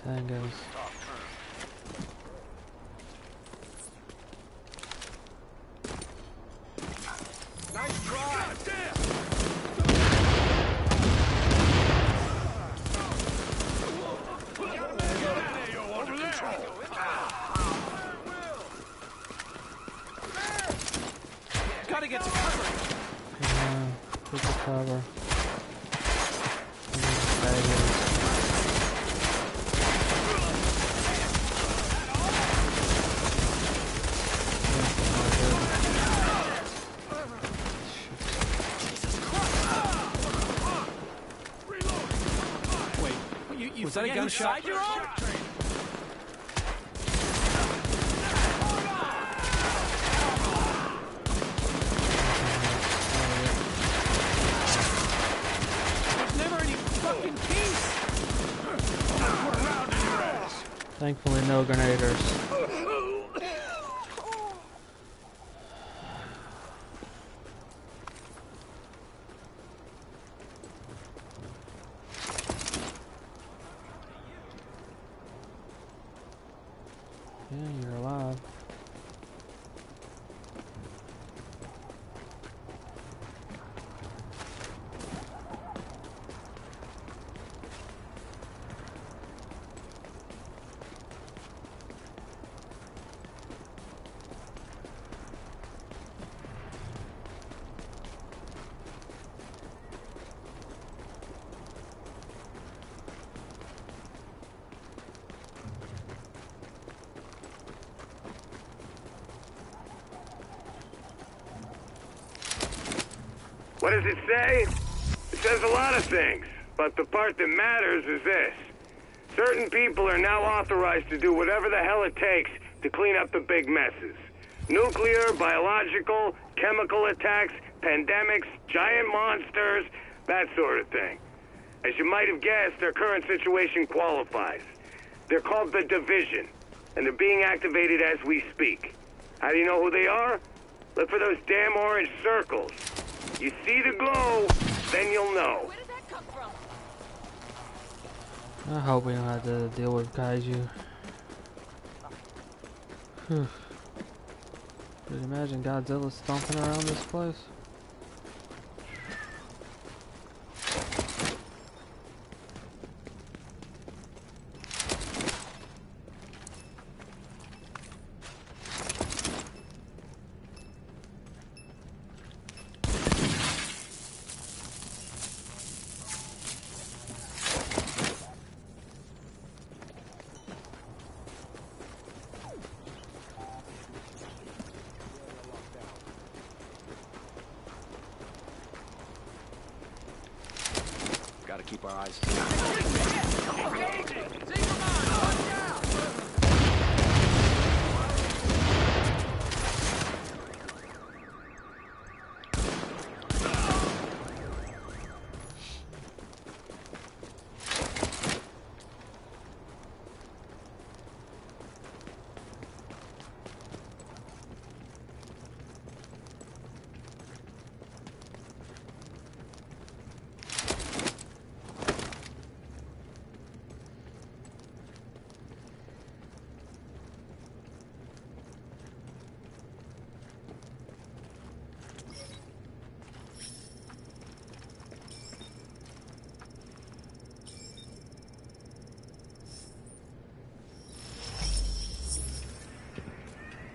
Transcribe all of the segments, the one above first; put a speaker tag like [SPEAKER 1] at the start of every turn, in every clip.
[SPEAKER 1] Tangos.
[SPEAKER 2] Nice try. Gotta get some cover.
[SPEAKER 1] Yeah, take the cover.
[SPEAKER 2] Was that a gunshot? You're on? There's never any fucking peace.
[SPEAKER 1] Thankfully, no grenaders. You're alive.
[SPEAKER 3] What does it say? It says a lot of things, but the part that matters is this. Certain people are now authorized to do whatever the hell it takes to clean up the big messes. Nuclear, biological, chemical attacks, pandemics, giant monsters, that sort of thing. As you might have guessed, their current situation qualifies. They're called the Division, and they're being activated as we speak. How do you know who they are? Look for those damn orange circles. You see the glow, then you'll know.
[SPEAKER 4] Where did that come from?
[SPEAKER 1] I hope we don't have to deal with kaiju. Could you imagine Godzilla stomping around this place?
[SPEAKER 2] Gotta keep our eyes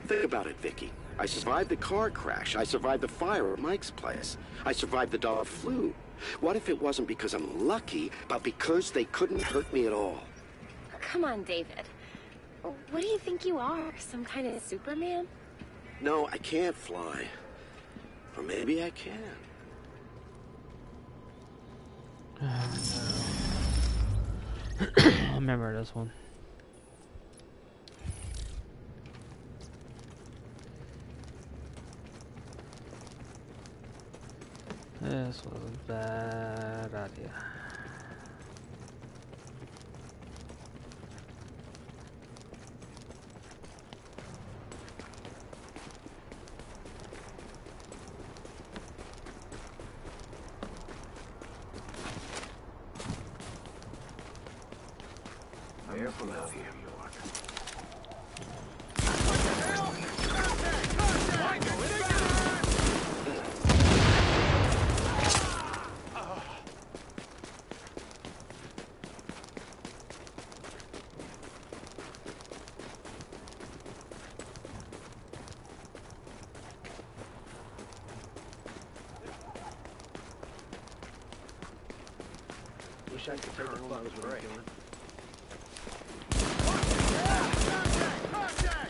[SPEAKER 5] Think about it, Vicky. I survived the car crash. I survived the fire at Mike's place. I survived the dog flu. What if it wasn't because I'm lucky, but because they couldn't hurt me at all?
[SPEAKER 4] Come on, David. What do you think you are? Some kind of Superman?
[SPEAKER 5] No, I can't fly. Or maybe I can.
[SPEAKER 1] I remember this one. This was a bad idea.
[SPEAKER 2] Careful out here. Wish I could tell the fuck was right.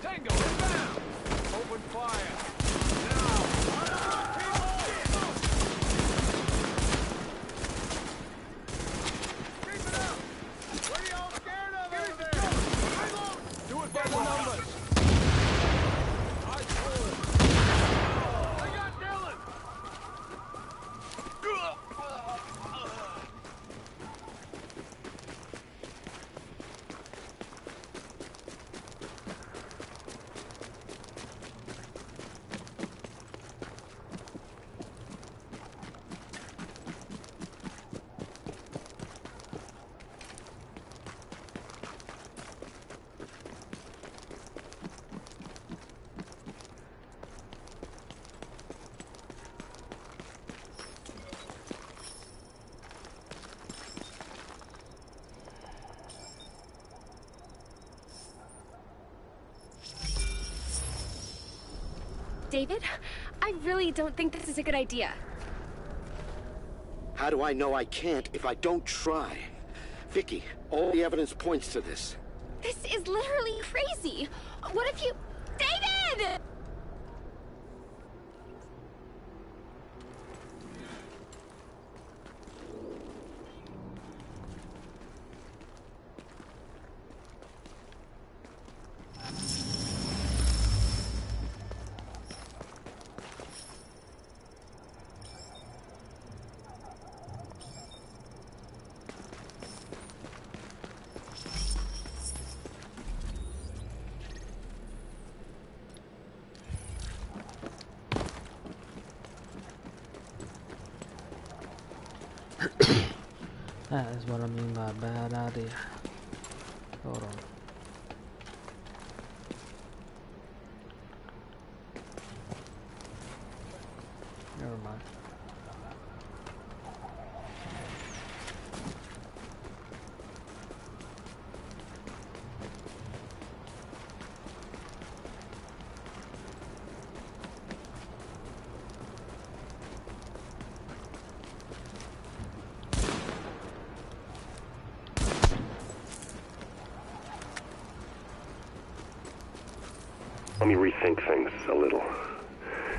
[SPEAKER 2] Tango, inbound! Open fire! Keep it up! What are y'all scared of over there? Do it by the numbers! Eyes forward! They got Dylan!
[SPEAKER 4] David, I really don't think this is a good idea.
[SPEAKER 5] How do I know I can't if I don't try? Vicky, all the evidence points to this.
[SPEAKER 4] This is literally crazy. What if you... David!
[SPEAKER 1] That is what I mean by bad idea. Hold on. Never mind.
[SPEAKER 3] Let me rethink things a little.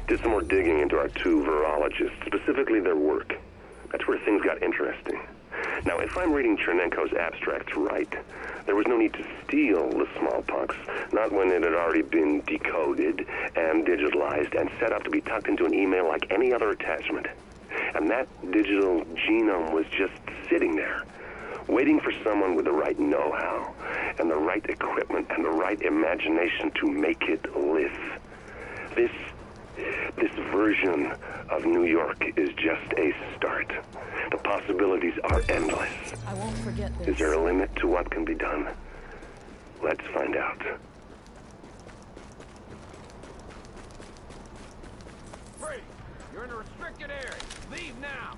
[SPEAKER 3] Did some more digging into our two virologists, specifically their work. That's where things got interesting. Now, if I'm reading Chernenko's abstracts right, there was no need to steal the smallpox, not when it had already been decoded and digitalized and set up to be tucked into an email like any other attachment. And that digital genome was just sitting there, waiting for someone with the right know-how and the right equipment and the right imagination to make it live. This version of New York is just a start. The possibilities are endless.
[SPEAKER 6] I won't forget this.
[SPEAKER 3] Is there a limit to what can be done? Let's find out.
[SPEAKER 2] Free! You're in a restricted area. Leave now!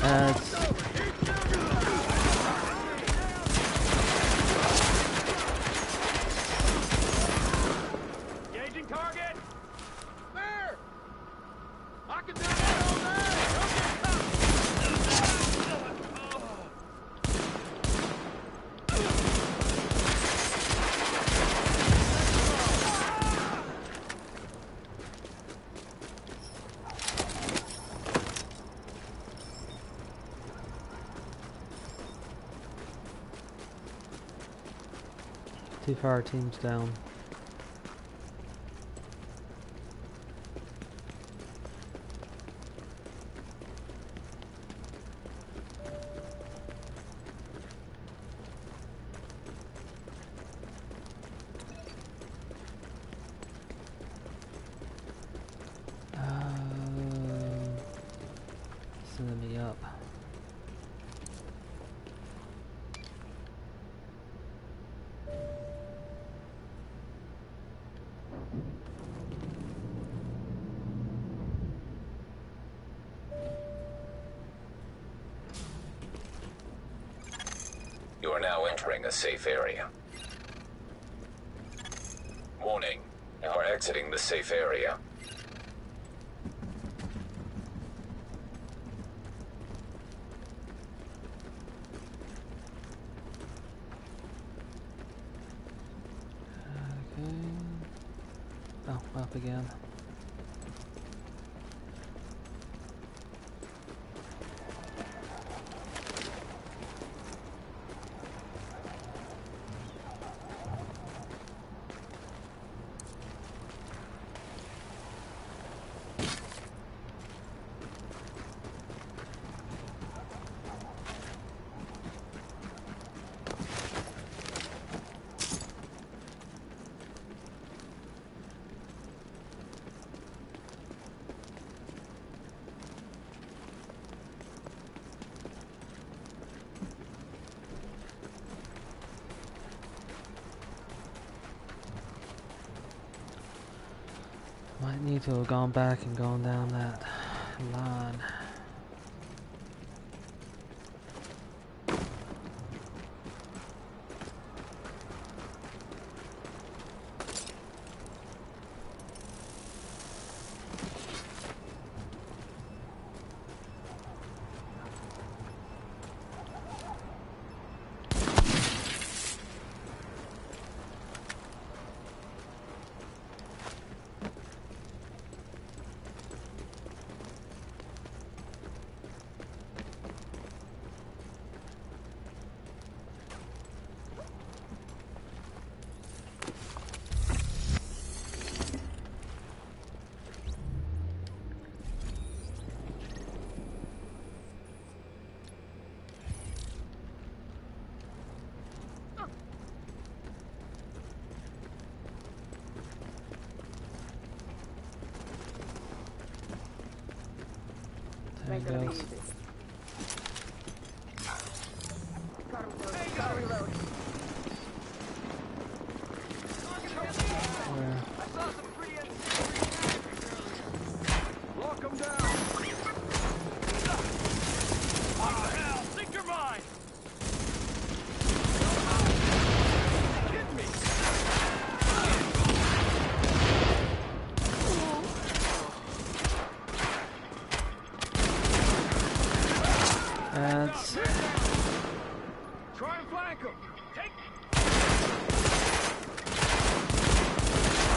[SPEAKER 1] That's...
[SPEAKER 2] Engaging target! There! I can do that all day!
[SPEAKER 1] Too far, our team's down. loosening me up.
[SPEAKER 6] You are now entering a safe area. Warning, you are exiting the safe area.
[SPEAKER 1] Okay. Oh, up again. Might need to have gone back and gone down that line. There it goes.
[SPEAKER 2] Gotta reload.
[SPEAKER 1] Where?
[SPEAKER 2] I saw some pretty lock them down. What the hell? Think you're mine. Hit me.
[SPEAKER 1] That's
[SPEAKER 2] Try and flank him. Take.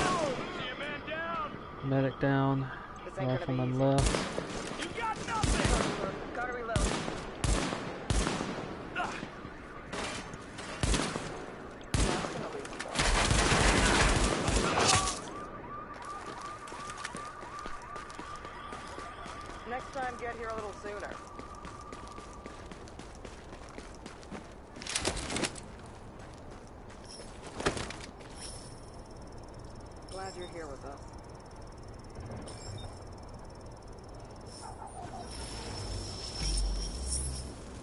[SPEAKER 2] Oh, see a man down.
[SPEAKER 1] medic down. Rifleman left.
[SPEAKER 2] You got nothing. Gotta reload.
[SPEAKER 7] Next time, get here a little sooner. Glad you're here with us.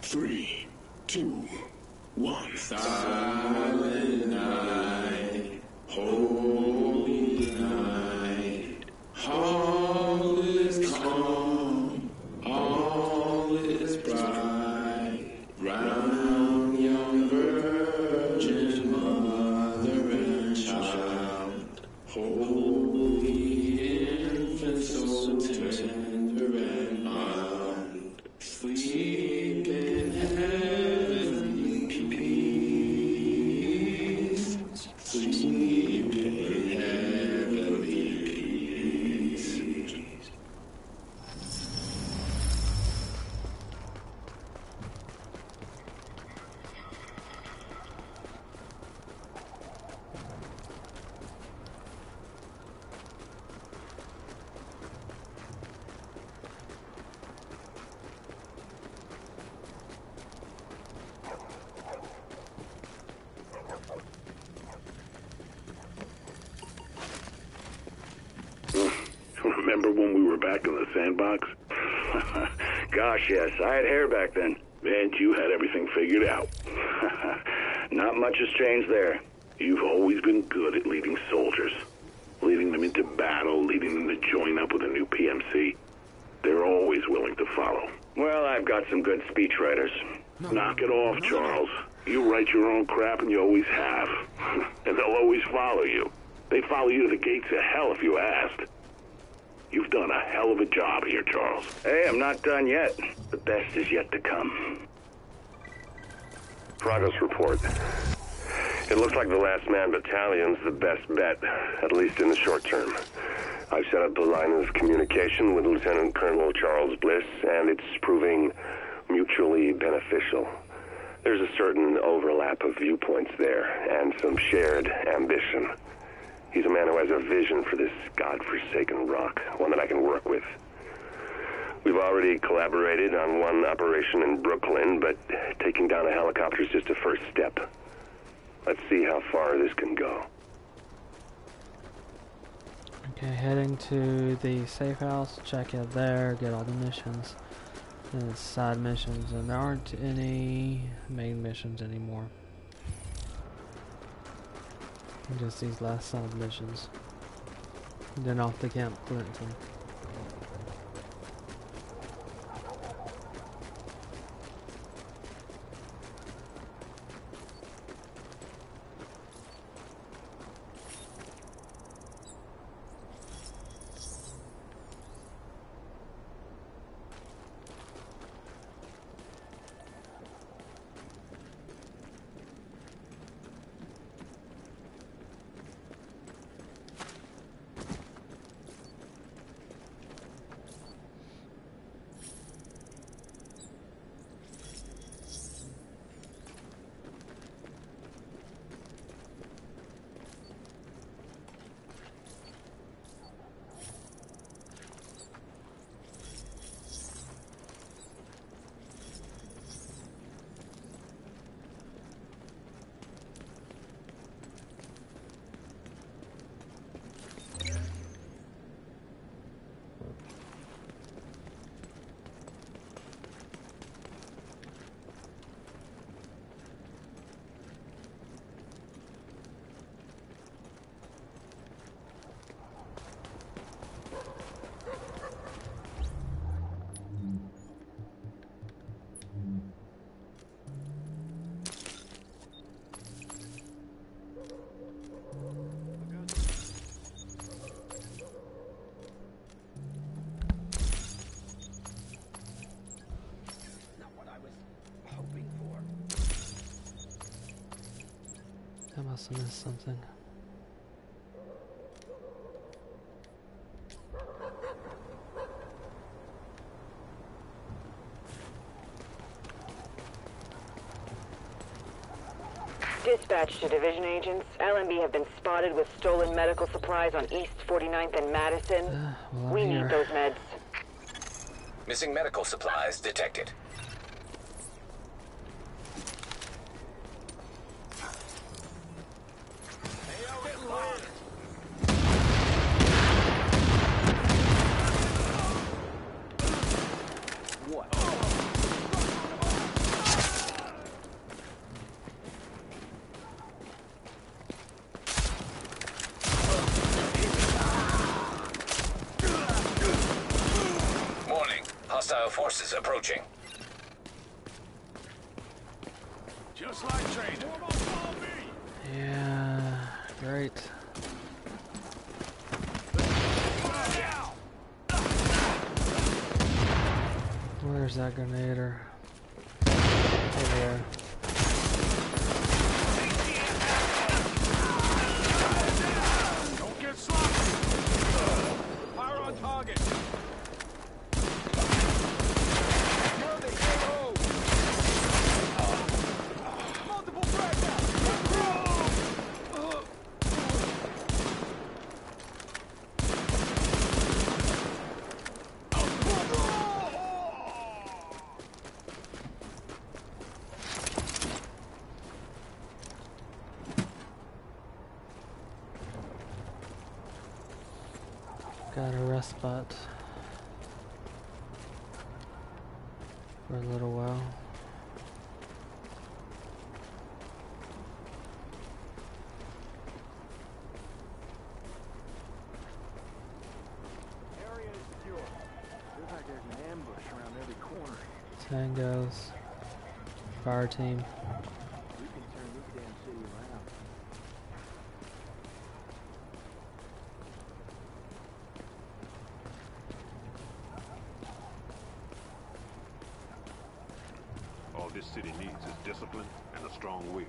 [SPEAKER 8] Three, two, one. Silent night, holy night, all is calm, all is bright, round young virgin mother and child, holy infant, so tender and mild, sleep in heavenly peace, sleep in heavenly peace.
[SPEAKER 3] Remember when we were back in the sandbox? Gosh, yes. I had hair back then.
[SPEAKER 8] And you had everything figured out.
[SPEAKER 3] Not much has changed there.
[SPEAKER 8] You've always been good at leading soldiers. Leading them into battle, leading them to join up with a new PMC. They're always willing to follow.
[SPEAKER 3] Well, I've got some good speechwriters.
[SPEAKER 8] Knock it off, Charles. You write your own crap and you always have. And they'll always follow you. They follow you to the gates of hell if you asked. You've done a hell of a job here, Charles.
[SPEAKER 3] Hey, I'm not done yet. The best is yet to come.
[SPEAKER 9] Progress report. It looks like the Last Man Battalion's the best bet, at least in the short term. I've set up a line of communication with Lieutenant Colonel Charles Bliss, and it's proving mutually beneficial. There's a certain overlap of viewpoints there, and some shared ambition. He's a man who has a vision for this godforsaken rock, one that I can work with. We've already collaborated on one operation in Brooklyn, but taking down a helicopter is just a first step. Let's see how far this can go.
[SPEAKER 1] Okay, heading to the safe house, check it there, get all the missions. And it's side missions, and there aren't any main missions anymore. Just these last side missions. And then off to Camp Clancy. I must have missed something.
[SPEAKER 7] Dispatch to division agents. LMB have been spotted with stolen medical supplies on East 49th and Madison.
[SPEAKER 1] Well,
[SPEAKER 7] We need those meds.
[SPEAKER 6] Missing medical supplies detected. Hostile forces approaching.
[SPEAKER 2] Just like training.
[SPEAKER 1] Yeah, great. Where's that grenader? Over there.
[SPEAKER 2] Don't get sloppy. Fire on target.
[SPEAKER 1] Got a rest spot. for a little while.
[SPEAKER 2] Area is secure. Looks like there's an ambush around every corner.
[SPEAKER 1] Tangos. Fire team.
[SPEAKER 2] We can turn this damn city around.
[SPEAKER 10] All this city needs is discipline and a strong will.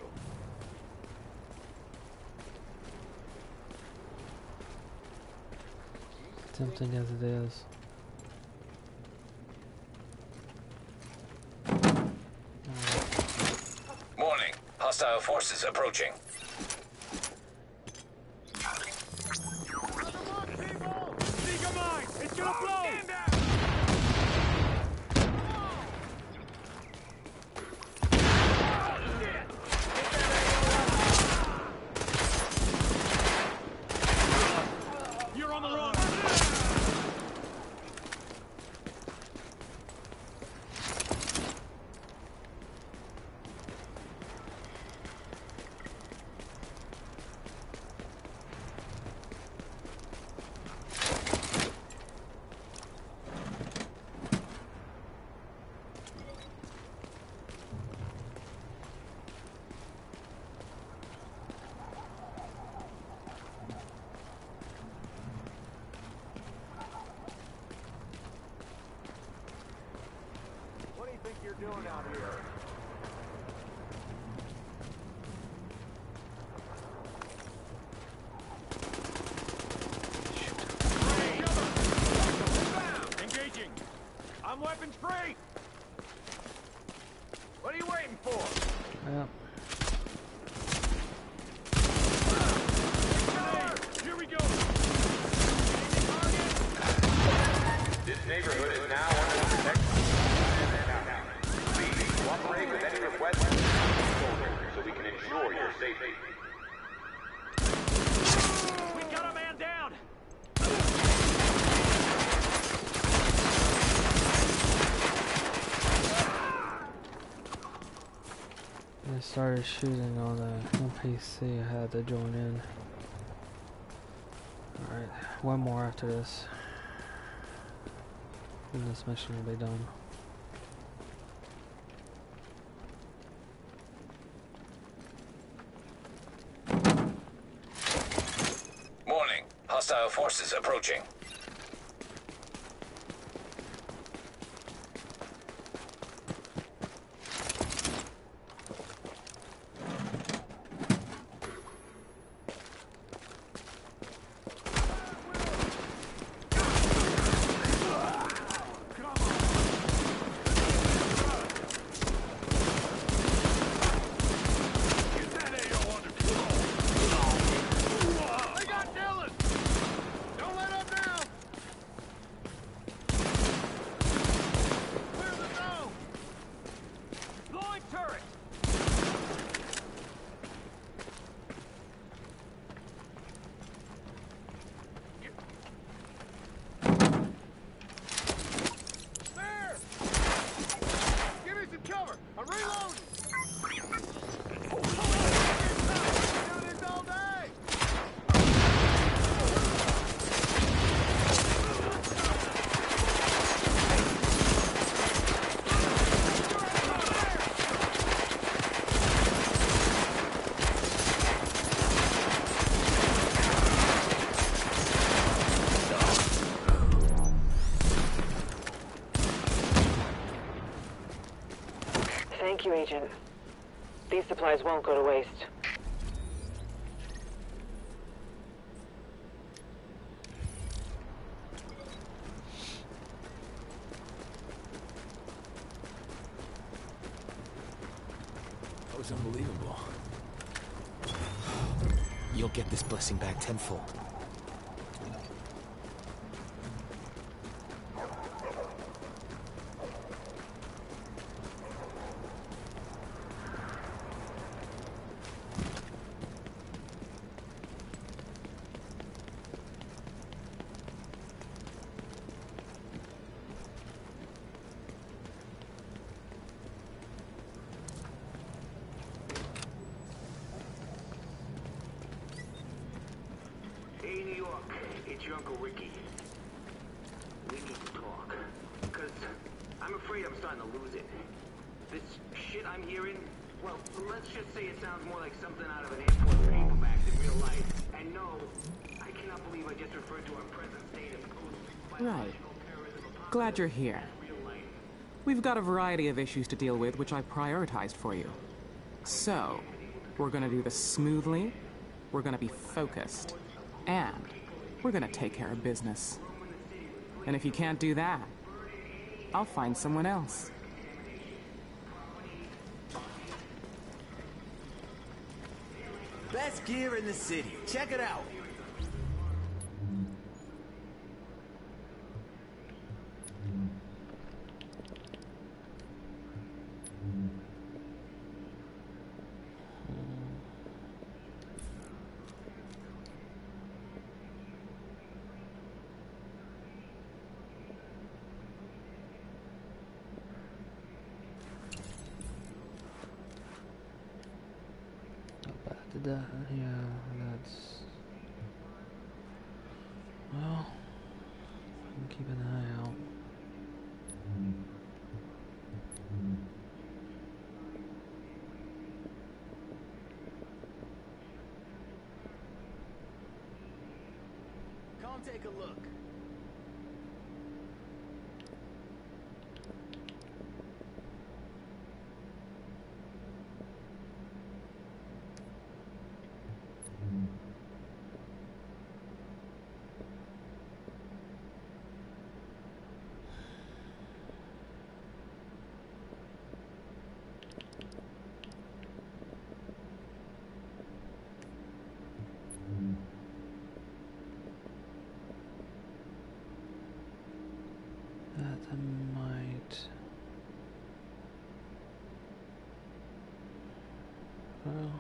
[SPEAKER 1] Tempting as it is.
[SPEAKER 6] Warning. Hostile forces approaching.
[SPEAKER 2] Seeker mine! It's gonna blow! Stand down! You're on the run! What do you think you're doing out here? Engaging! I'm weapons free! What are you waiting for?
[SPEAKER 1] Yep.
[SPEAKER 2] Here we go!
[SPEAKER 11] This neighborhood is now under protection. Please cooperate with any requests so we can ensure your safety.
[SPEAKER 2] We got a man down!
[SPEAKER 1] They started shooting on the NPC. I had to join in. Alright, one more after this. And this mission will be done.
[SPEAKER 6] Warning. Hostile forces approaching.
[SPEAKER 2] They got Dylan! Don't let up now! Clear the zone! Blowing turret! There! Give me some cover! I'm reloading! Do this all day!
[SPEAKER 7] Thank you, Agent. These supplies won't go to waste.
[SPEAKER 12] That was unbelievable. You'll get this blessing back tenfold.
[SPEAKER 13] Hey, New York. It's your Uncle Ricky. We need to talk. Because I'm afraid I'm starting to lose it. This shit I'm hearing, well, let's just say it sounds more like something out of an airport paperback than real life. And no, I cannot believe I just referred to our present state as
[SPEAKER 14] Right. Glad you're here. We've got a variety of issues to deal with, which I prioritized for you. So, we're gonna do this smoothly, we're gonna be focused, and we're gonna take care of business. And if you can't do that, I'll find someone else.
[SPEAKER 15] Best gear in the city. Check it out.
[SPEAKER 1] Yeah, that's... Well, I'm keeping an eye out.
[SPEAKER 15] Come take a look.
[SPEAKER 1] That might... Well,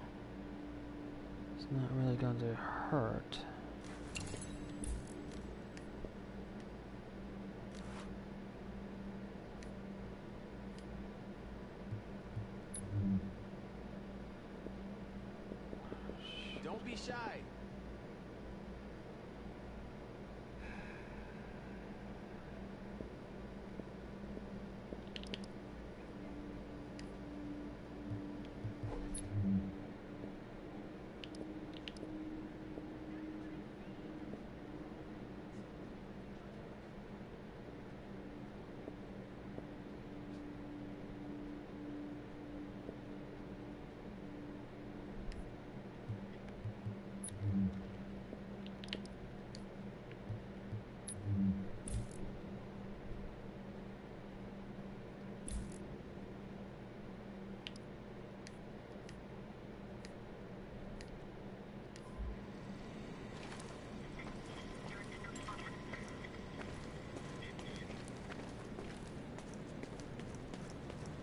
[SPEAKER 1] it's not really going to hurt.
[SPEAKER 15] Don't be shy.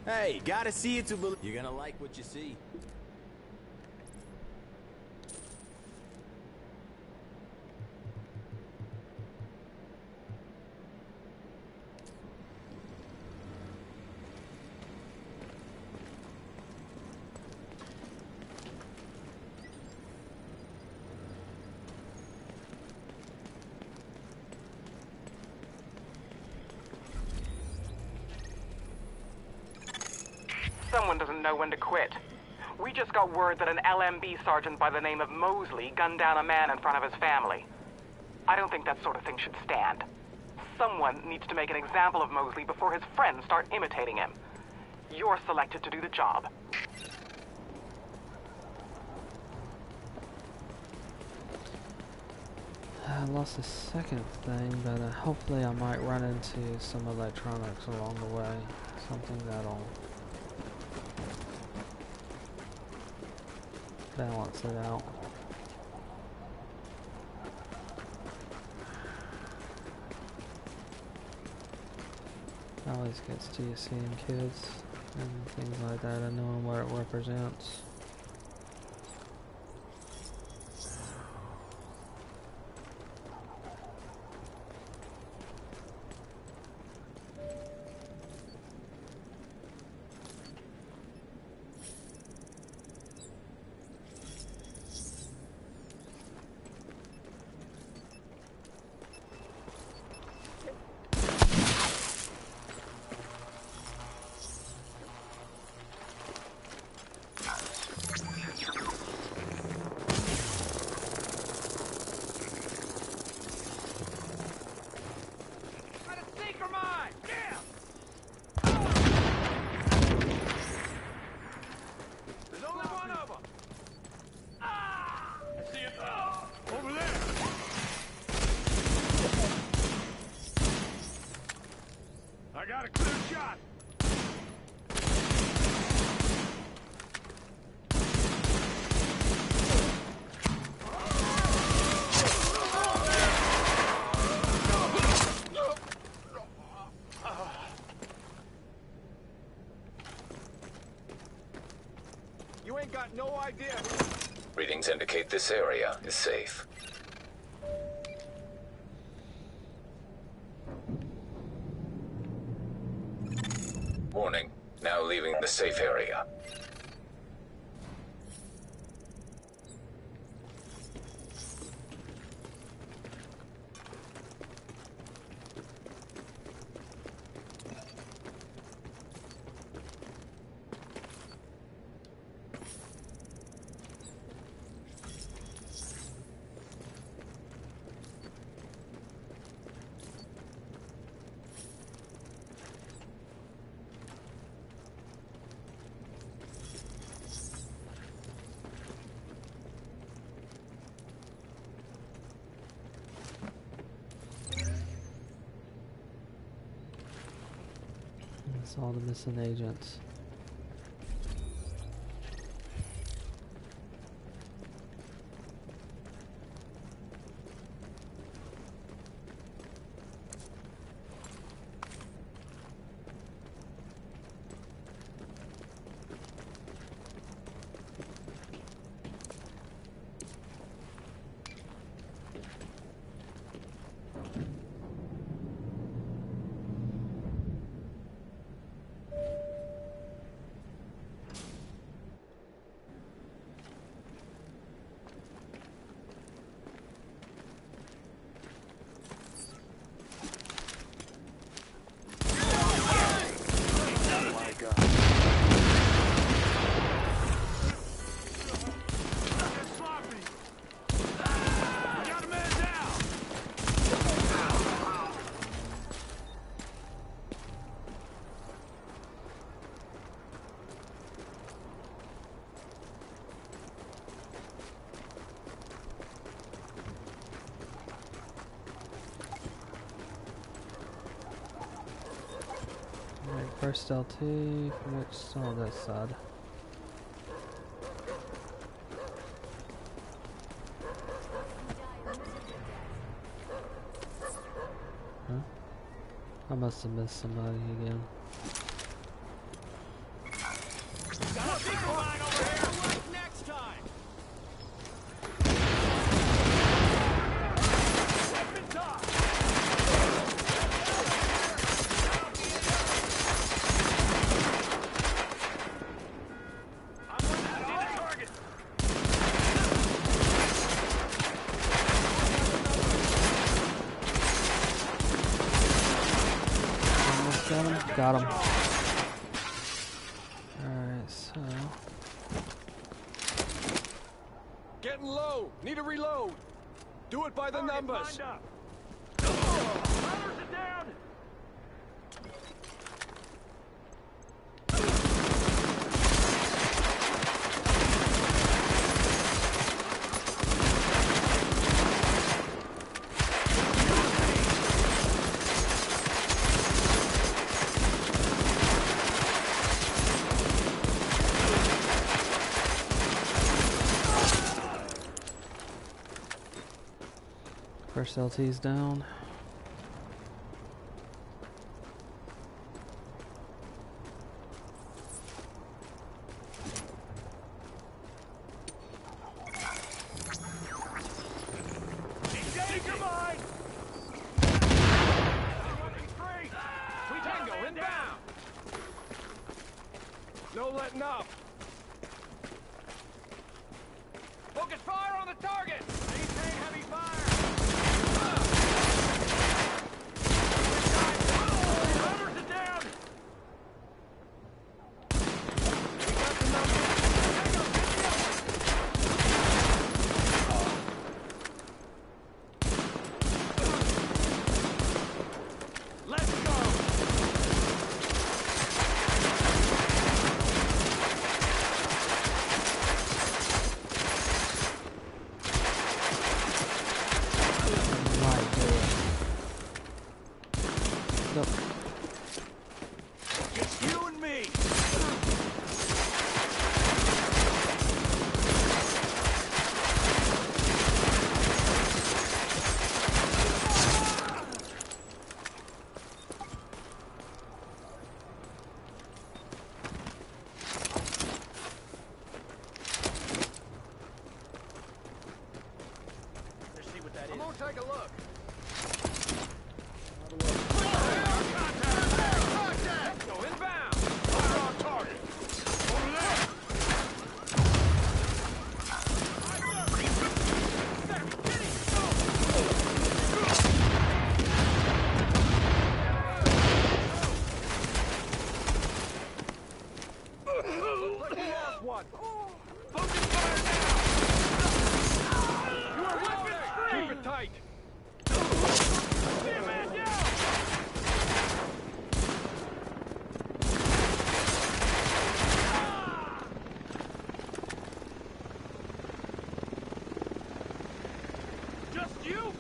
[SPEAKER 15] Hey, gotta see it to believe. You're gonna like what you see.
[SPEAKER 16] Someone doesn't know when to quit. We just got word that an LMB sergeant by the name of Mosley gunned down a man in front of his family. I don't think that sort of thing should stand. Someone needs to make an example of Mosley before his friends start imitating him. You're selected to do the job.
[SPEAKER 1] I lost the second thing, but hopefully I might run into some electronics along the way. Something that'll balance it out. Always gets to you seeing kids and things like that and knowing what it represents.
[SPEAKER 2] Got a clear shot. You ain't got no idea.
[SPEAKER 6] Readings indicate this area is safe. Warning, now leaving the safe area.
[SPEAKER 1] That's all the missing agents. First LT, from which on this side. Huh? I must have missed somebody again. Got him. Alright, so...
[SPEAKER 2] Getting low. Need a reload. Do it by the numbers. Others are down.
[SPEAKER 1] First LT's down.
[SPEAKER 2] Engage your mind. We tango inbound. No letting up. Focus fire on the target. Maintain heavy fire. take a look. Contact! Go inbound! Fire on target! Over there! Looks like we lost one. Focus fire now! You are weapons free! Keep it tight! Clear man down! Just you?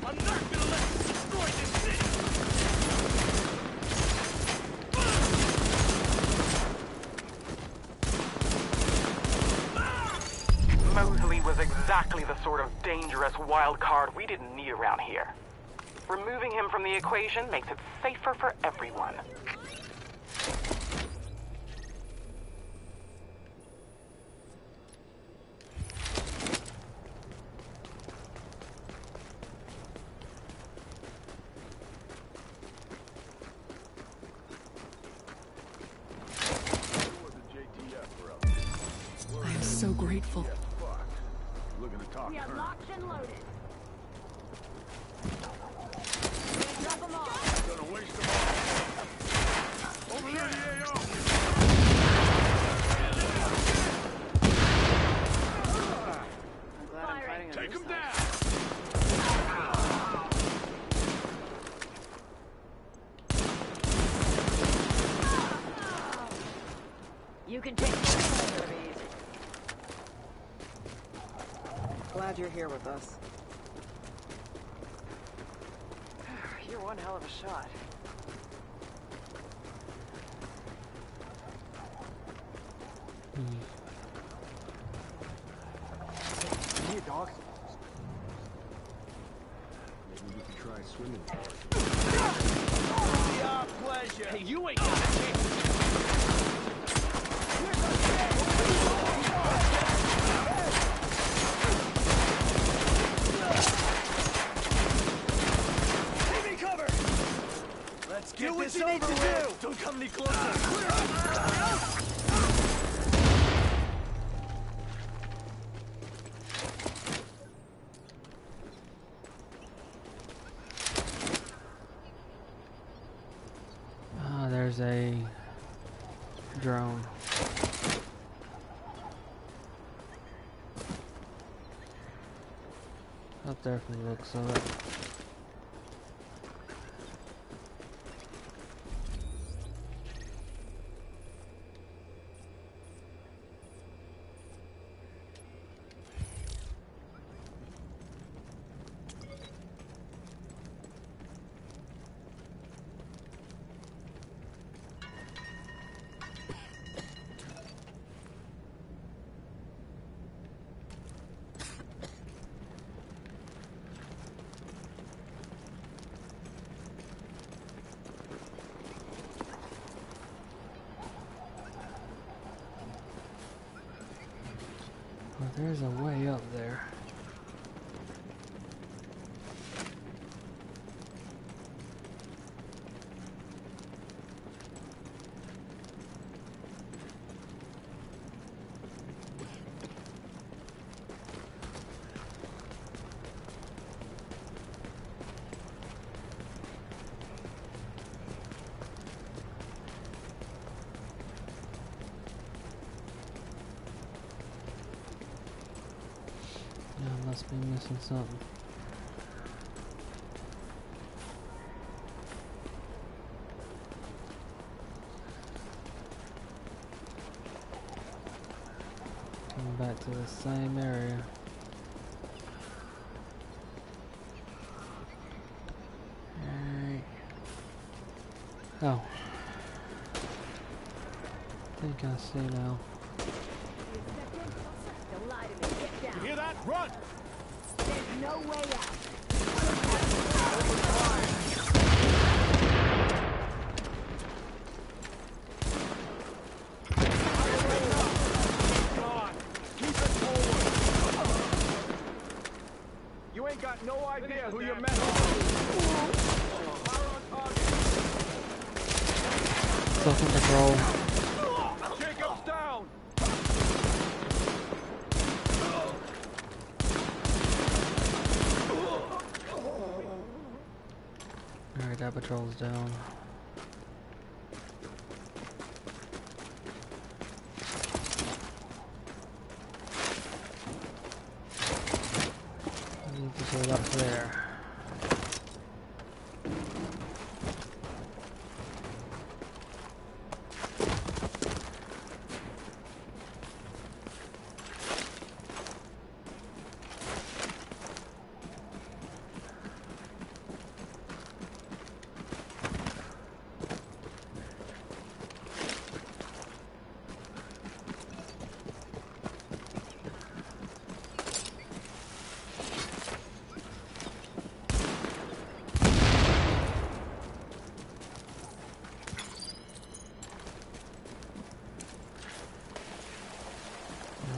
[SPEAKER 2] I'm not gonna let you destroy this city!
[SPEAKER 16] Mosley was exactly the sort of dangerous wild card we didn't need around here. Removing him from the equation makes it safer for everyone.
[SPEAKER 14] I am so grateful.
[SPEAKER 2] Looking to talk
[SPEAKER 17] We are
[SPEAKER 2] current.
[SPEAKER 17] locked and loaded.
[SPEAKER 2] Drop them off. Gonna waste them all. Over there, the AO.
[SPEAKER 17] I'm glad I'm fighting on
[SPEAKER 2] Take
[SPEAKER 17] your
[SPEAKER 2] him
[SPEAKER 17] side.
[SPEAKER 2] down.
[SPEAKER 17] You can take this. It'll be easy.
[SPEAKER 14] Glad you're here with us.
[SPEAKER 17] You're one hell of a shot.
[SPEAKER 2] Here, dog. Maybe we can try swimming. Your pleasure. Hey, you ain't gonna Give me cover! Let's get this over with! Don't come any closer!
[SPEAKER 1] Ah, there's a drone. Up there from the looks of it. Well, there's a way up there. Yeah, I must be missing something. Coming back to the same area. Alright. Oh. I think I see now.
[SPEAKER 17] Don't lie to me. Get down.
[SPEAKER 2] You hear that? Run!
[SPEAKER 17] There's no way out.
[SPEAKER 1] stuff in control.
[SPEAKER 2] Jacob's down.
[SPEAKER 1] Alright, that patrol's down. I need to go up there.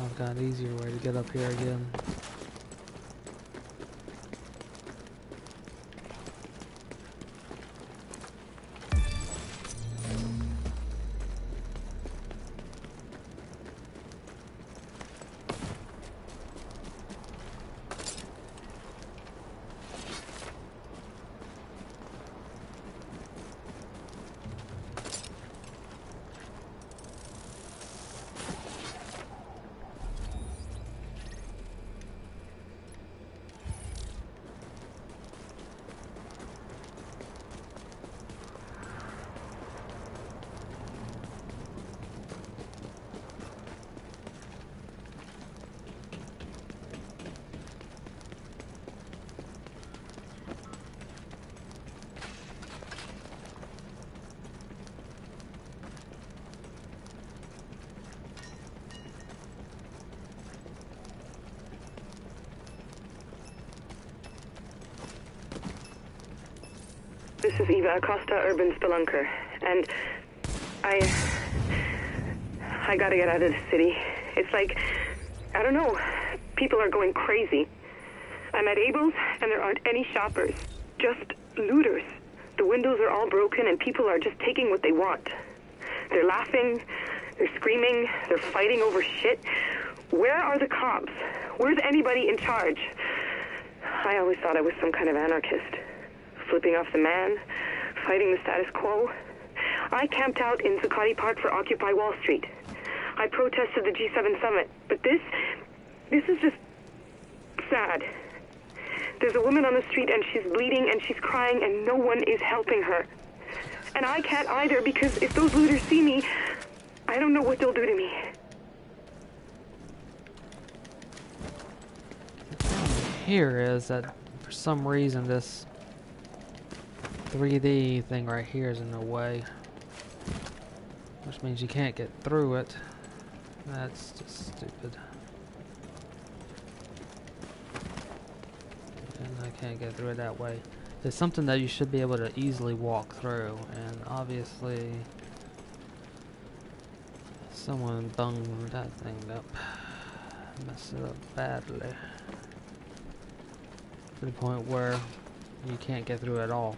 [SPEAKER 1] I've got an easier way to get up here again.
[SPEAKER 7] This is Eva Acosta, Urban Spelunker, and I gotta get out of the city. It's like, I don't know, people are going crazy. I'm at Abel's, and there aren't any shoppers, just looters. The windows are all broken, and people are just taking what they want. They're laughing, they're screaming, they're fighting over shit. Where are the cops? Where's anybody in charge? I always thought I was some kind of anarchist. Flipping off the man, fighting the status quo. I camped out in Zuccotti Park for Occupy Wall Street. I protested the G7 summit, but this is just sad. There's a woman on the street and she's bleeding and she's crying and no one is helping her. And I can't either because if those looters see me, I don't know what they'll do to me.
[SPEAKER 1] The problem here is that for some reason this 3D thing right here is in the way, which means you can't get through it. That's just stupid. And I can't get through it that way. It's something that you should be able to easily walk through, and obviously someone bunged that thing up. Messed it up badly. To the point where you can't get through at all.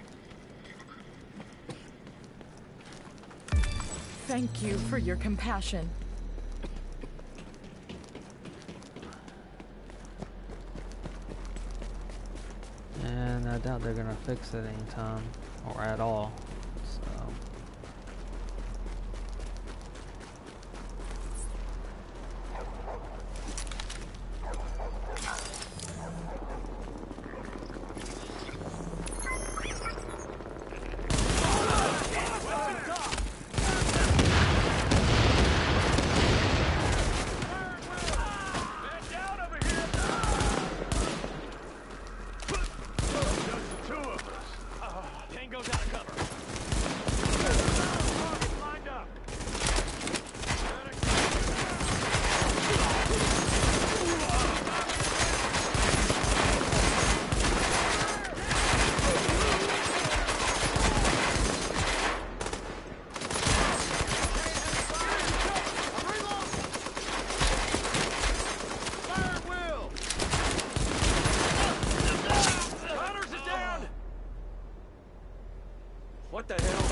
[SPEAKER 18] Thank you for your compassion.
[SPEAKER 1] And I doubt they're gonna fix it anytime, or at all. So.
[SPEAKER 2] What the hell?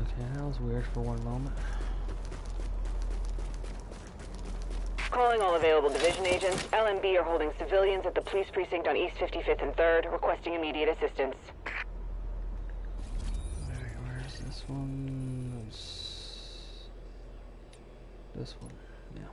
[SPEAKER 1] Okay, that was weird for one moment.
[SPEAKER 19] Calling all available division agents. LMB are holding civilians at the police precinct on East 55th and 3rd, requesting immediate assistance.
[SPEAKER 1] Where's this one? This one, yeah.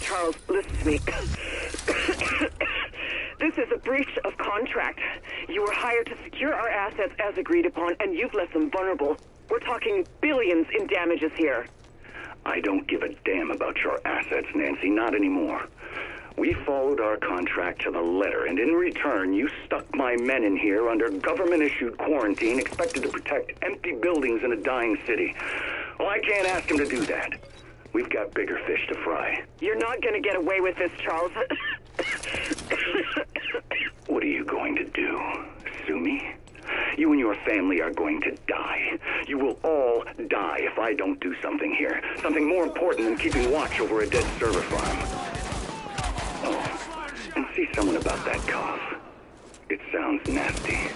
[SPEAKER 7] Charles, listen to me. This is a breach of contract. You were hired to secure our assets as agreed upon, and you've left them vulnerable. We're talking billions in damages here.
[SPEAKER 8] I don't give a damn about your assets, Nancy, not anymore. We followed our contract to the letter, and in return, you stuck my men in here under government-issued quarantine, expected to protect empty buildings in a dying city. Well, I can't ask them to do that. We've got bigger fish to fry.
[SPEAKER 7] You're not going to get away with this, Charles.
[SPEAKER 8] What are you going to do? Sue me? You and your family are going to die. You will all die if I don't do something here. Something more important than keeping watch over a dead server farm. Oh, and see someone about that cough. It sounds nasty.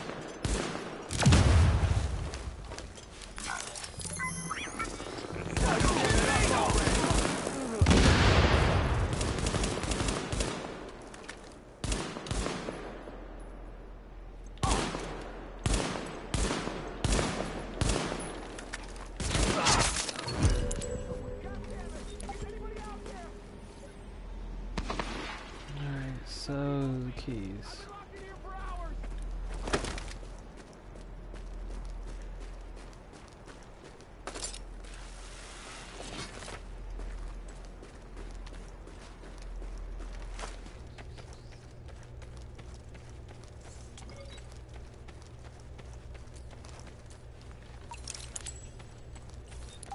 [SPEAKER 1] So, the keys.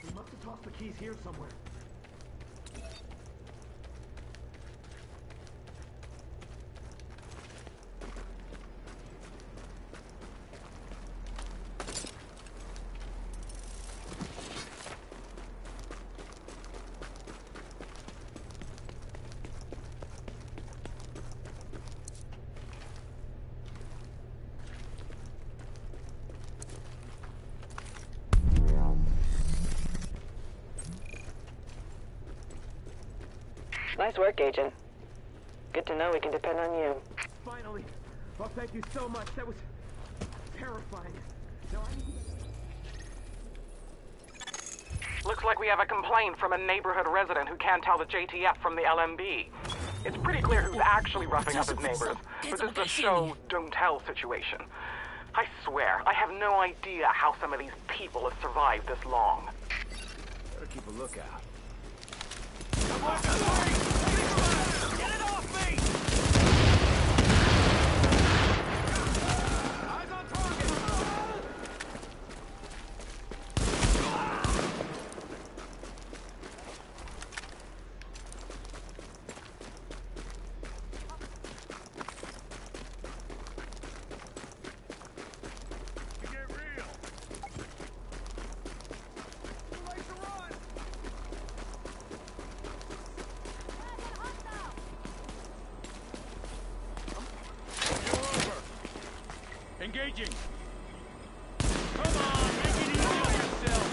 [SPEAKER 2] We must have tossed the keys here somewhere.
[SPEAKER 19] Nice work, Agent. Good to know we can depend on you.
[SPEAKER 2] Finally. Well, thank you so much. That was terrifying. Now I need to...
[SPEAKER 16] Looks like we have a complaint from a neighborhood resident who can't tell the JTF from the LMB. It's pretty clear who's actually roughing up his neighbors, but this is a show don't tell situation. I swear, I have no idea how some of these people have survived this long.
[SPEAKER 15] Better keep a lookout.
[SPEAKER 2] Get it off me! Eyes on target! Get real! Too late to run! Engaging! Come on, make it easy on yourself!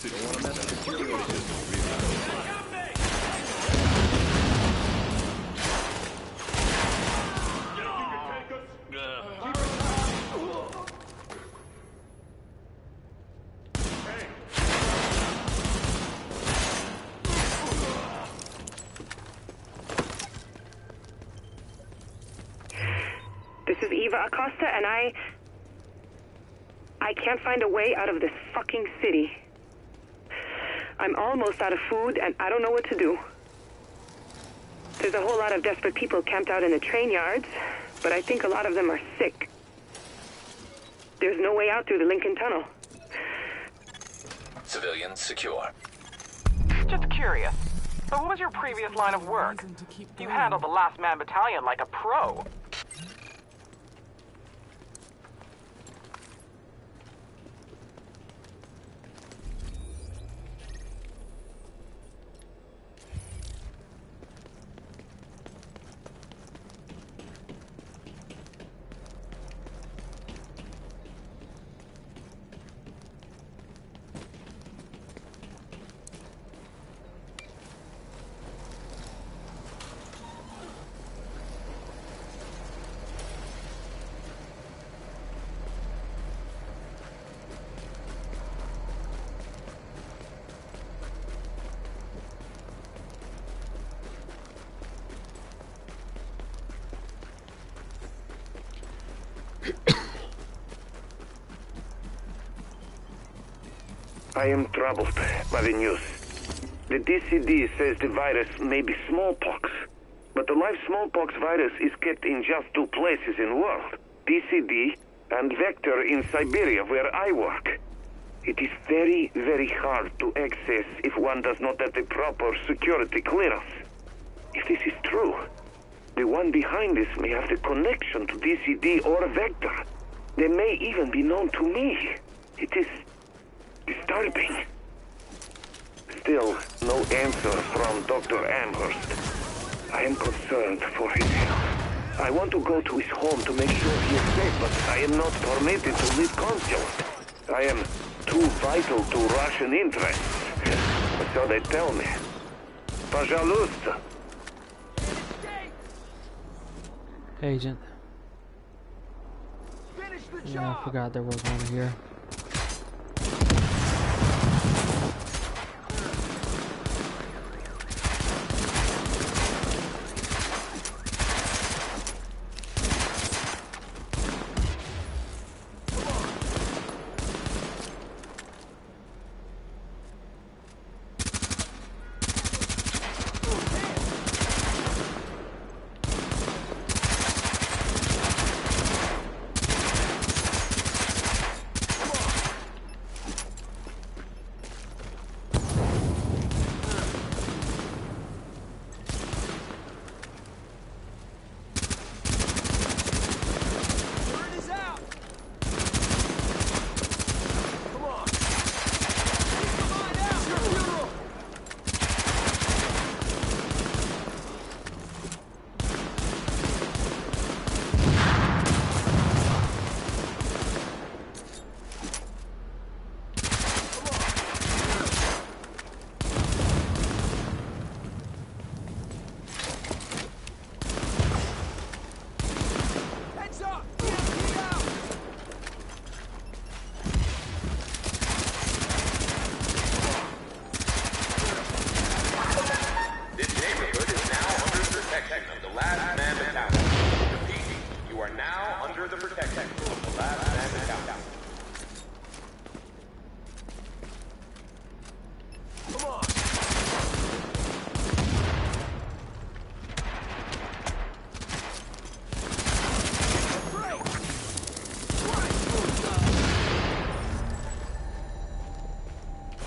[SPEAKER 10] city. Don't want to mess with security systems.
[SPEAKER 7] This is Eva Acosta, and I can't find a way out of this fucking city. I'm almost out of food, and I don't know what to do. There's a whole lot of desperate people camped out in the train yards, but I think a lot of them are sick. There's no way out through the Lincoln Tunnel.
[SPEAKER 6] Civilians secure.
[SPEAKER 16] Just curious. So what was your previous line of work? You handled the Last Man Battalion like a pro.
[SPEAKER 3] I am troubled by the news. The DCD says the virus may be smallpox, but the live smallpox virus is kept in just two places in the world, DCD and Vector in Siberia, where I work. It is very, very hard to access if one does not have the proper security clearance. If this is true, the one behind this may have the connection to DCD or Vector. They may even be known to me. It is disturbing. Still, no answer from Dr. Amherst. I am concerned for his health. I want to go to his home to make sure he is safe, but I am not permitted to leave consulate. I am too vital to Russian interests. So they tell me. Пожалуйста.
[SPEAKER 1] Agent. Yeah, I forgot there was one here.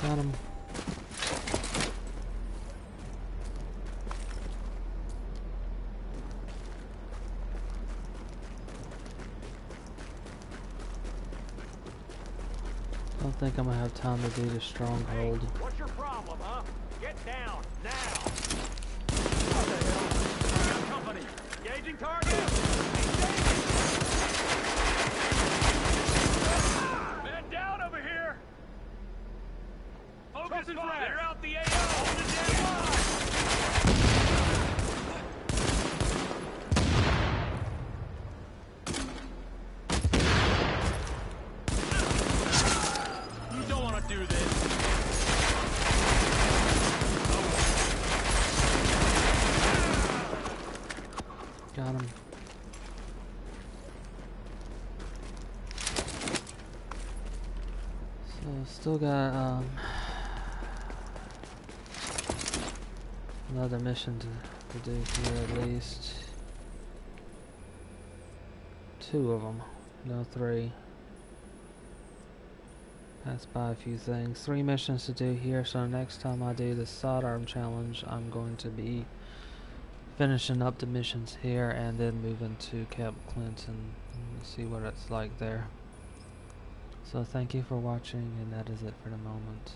[SPEAKER 1] Got him. I don't think I'm gonna have time to do the stronghold.
[SPEAKER 2] What's your problem, huh? Get down, now! What the hell? Got company! Engaging target! Man down over here! Gas is right. They're out the AO. Hold the damn line. You don't want to do this.
[SPEAKER 1] Got him. So still got another mission to do here, at least 2 of them, no 3. Passed by a few things. 3 missions to do here, so next time I do the Sidearm challenge, I'm going to be finishing up the missions here and then moving to Camp Clinton and see what it's like there. So thank you for watching, and that is it for the moment.